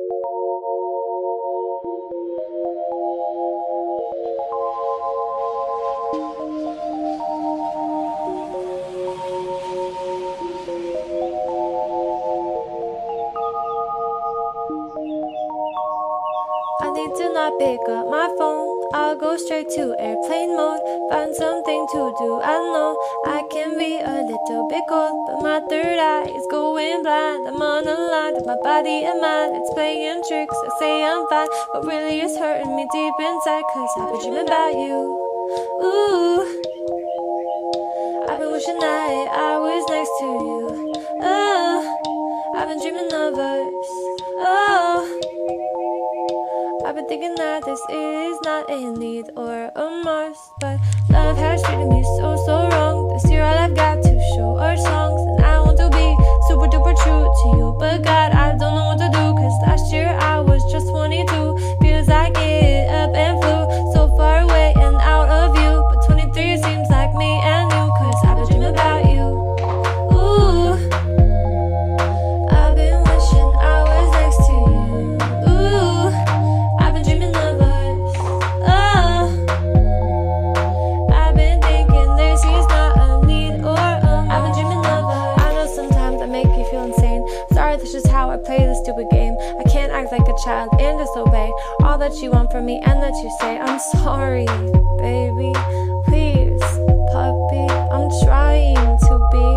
I need to not pick up my phone. I'll go straight to airplane mode. Find something to do. I know I can be a little bit cold, but my third eye is going blind. I'm on a line with my body and mind. It's playing tricks. I say I'm fine, but really it's hurting me deep inside. Cause I've been dreaming about you. Ooh, I've been wishing that I was next to you. Oh, I've been dreaming of us. Oh, I've been thinking that this is not a need or a must, but love has treated me so wrong. This year all I've got to show are songs, and I want to be super duper true to you, but God, I don't know what to do, cause last year I was just 22. Feels like it up and flew so far away and out of you, but 23 seems like me and you, cause I've been dreaming about you. Ooh, I've been wishing I was next to you. Ooh, I've been dreaming of us. Oh, I've been thinking this is not a need or a must. I've been dreaming of us. I know sometimes I make you feel insane. Sorry, that's just how I play this stupid game. I can't act like a child and disobey all that you want from me and that you say. I'm sorry, baby. Please, puppy. I'm trying to be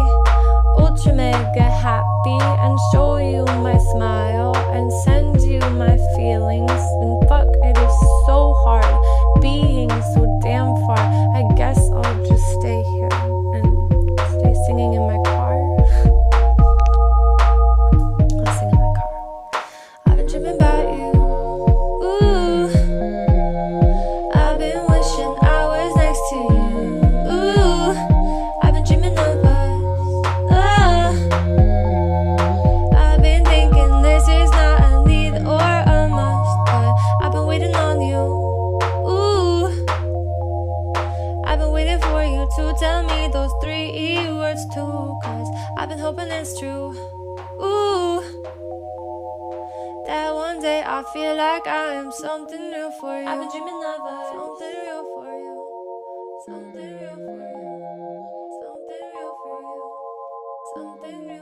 ultra mega happy and show you my smile and send you my feelings. And fuck, it is so hard being so damn far. I guess I'll just stay here and stay singing in my car. I'll sing in my car. I've been dreaming about you. Ooh, I've been wishing I was next to you. Ooh, I've been dreaming of us. Oh, I've been thinking this is not a need or a must, but I've been waiting on you. Ooh, I've been waiting for you to tell me those 3 words too, cause I've been hoping it's true. Ooh, that one day I feel like I am something real for you. I've been dreaming of us. Something real for you. Something real for you. Something real for you. Something real